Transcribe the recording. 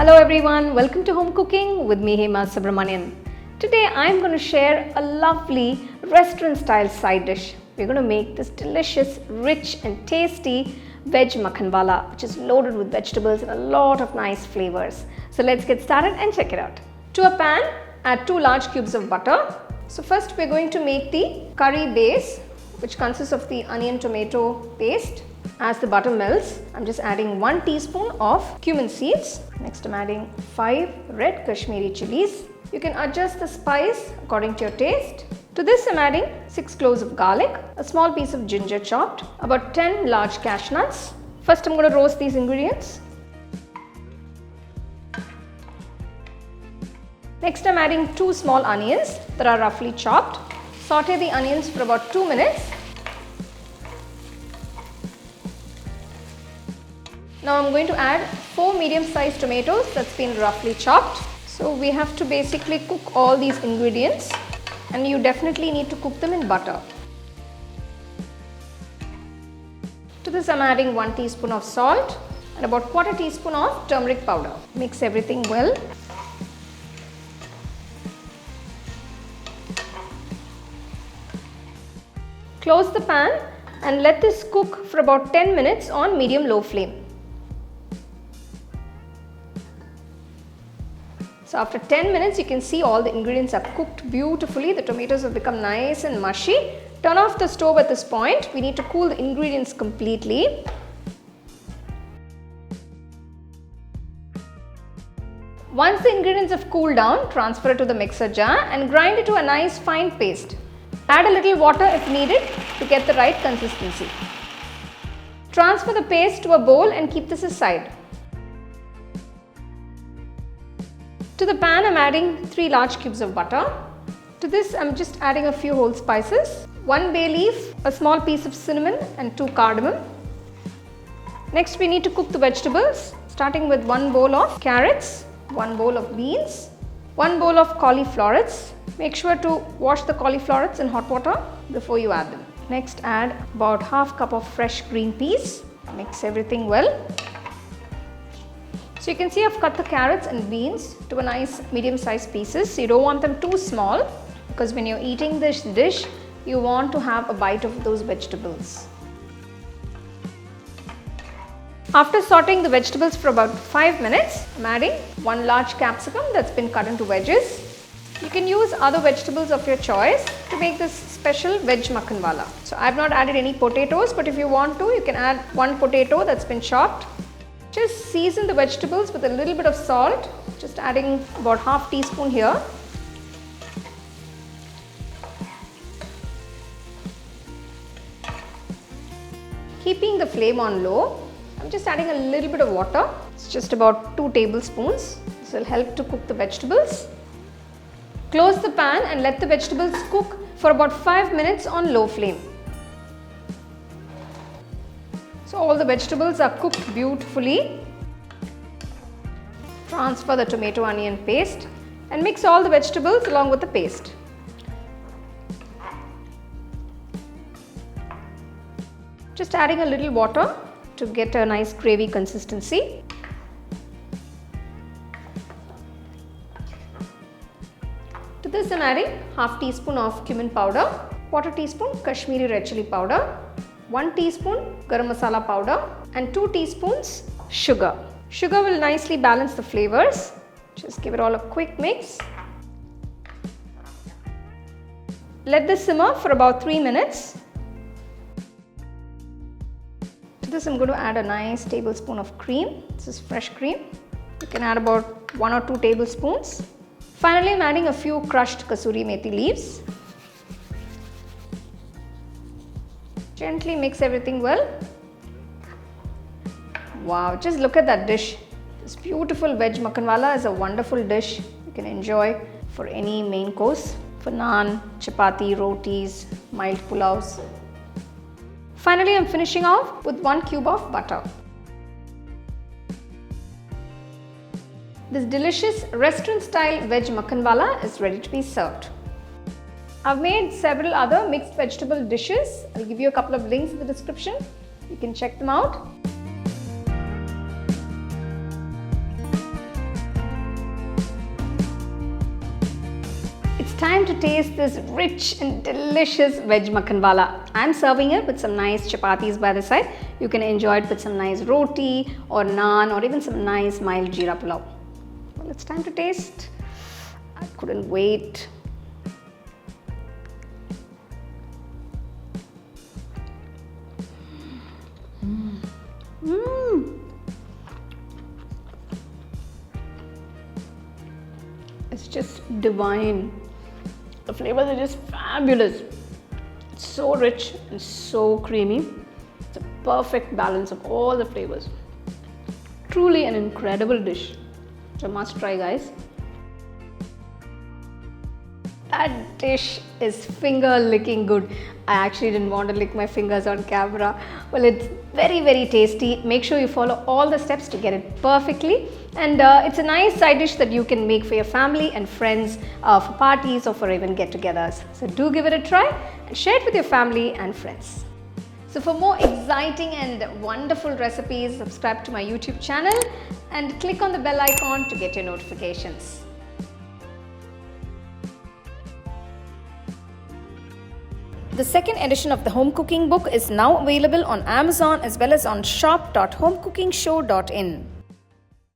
Hello everyone, welcome to Home Cooking with me Hema Subramanian. Today I'm going to share a lovely restaurant style side dish. We're going to make this delicious, rich and tasty Veg Makhanwala, which is loaded with vegetables and a lot of nice flavors. So let's get started and check it out. To a pan, add 2 large cubes of butter. So first we're going to make the curry base, which consists of the onion tomato paste. As the butter melts, I'm just adding 1 teaspoon of cumin seeds. Next I'm adding 5 red Kashmiri chilies. You can adjust the spice according to your taste. To this I'm adding 6 cloves of garlic, a small piece of ginger chopped, about 10 large cashew nuts. First I'm going to roast these ingredients. Next I'm adding 2 small onions that are roughly chopped. Saute the onions for about 2 minutes. Now I'm going to add 4 medium-sized tomatoes that's been roughly chopped. So we have to basically cook all these ingredients, and you definitely need to cook them in butter. To this I'm adding 1 teaspoon of salt and about 1/4 teaspoon of turmeric powder. Mix everything well. Close the pan and let this cook for about 10 minutes on medium-low flame. So after 10 minutes you can see all the ingredients are cooked beautifully. The tomatoes have become nice and mushy. Turn off the stove at this point. We need to cool the ingredients completely. Once the ingredients have cooled down, transfer it to the mixer jar and grind it to a nice fine paste. Add a little water if needed to get the right consistency. Transfer the paste to a bowl and keep this aside. To the pan I'm adding 3 large cubes of butter. To this I'm just adding a few whole spices, 1 bay leaf, a small piece of cinnamon and 2 cardamom. Next we need to cook the vegetables, starting with 1 bowl of carrots, 1 bowl of beans, 1 bowl of cauliflowers. Make sure to wash the cauliflowers in hot water before you add them. Next add about ½ cup of fresh green peas. Mix everything well. So you can see I've cut the carrots and beans to a nice medium-sized pieces. You don't want them too small, because when you're eating this dish, you want to have a bite of those vegetables. After sauteing the vegetables for about 5 minutes, I'm adding 1 large capsicum that's been cut into wedges. You can use other vegetables of your choice to make this special Veg Makhanwala. So I've not added any potatoes, but if you want to, you can add 1 potato that's been chopped. Just season the vegetables with a little bit of salt, just adding about ½ teaspoon here. Keeping the flame on low, I'm just adding a little bit of water. It's just about 2 tablespoons. This will help to cook the vegetables. Close the pan and let the vegetables cook for about 5 minutes on low flame. So all the vegetables are cooked beautifully. Transfer the tomato onion paste and mix all the vegetables along with the paste. Just adding a little water to get a nice gravy consistency. To this I'm adding ½ teaspoon of cumin powder, 1/4 teaspoon Kashmiri Red Chilli powder, 1 teaspoon Garam Masala powder and 2 teaspoons sugar. Sugar will nicely balance the flavors. Just give it all a quick mix. Let this simmer for about 3 minutes. To this I'm going to add a nice tablespoon of cream. This is fresh cream. You can add about 1 or 2 tablespoons. Finally I'm adding a few crushed Kasuri Methi leaves. Gently mix everything well. Wow, just look at that dish. This beautiful Veg Makhanwala is a wonderful dish you can enjoy for any main course, for naan, chapati, rotis, mild pulaus. Finally, I'm finishing off with 1 cube of butter. This delicious restaurant-style Veg Makhanwala is ready to be served. I've made several other mixed vegetable dishes. I'll give you a couple of links in the description. You can check them out. to taste this rich and delicious veg makhanwala. I'm serving it with some nice chapatis by the side. You can enjoy it with some nice roti or naan or even some nice mild jeera pulao. Well, it's time to taste. I couldn't wait. It's just divine. The flavors are just fabulous. It's so rich and so creamy. It's a perfect balance of all the flavors. Truly an incredible dish. It's a must try, guys. That dish is finger licking good. I actually didn't want to lick my fingers on camera. Well, it's very tasty. Make sure you follow all the steps to get it perfectly. And it's a nice side dish that you can make for your family and friends, for parties or for even get-togethers. So do give it a try and share it with your family and friends. So for more exciting and wonderful recipes, subscribe to my YouTube channel and click on the bell icon to get your notifications. The second edition of the home cooking book is now available on Amazon as well as on shop.homecookingshow.in.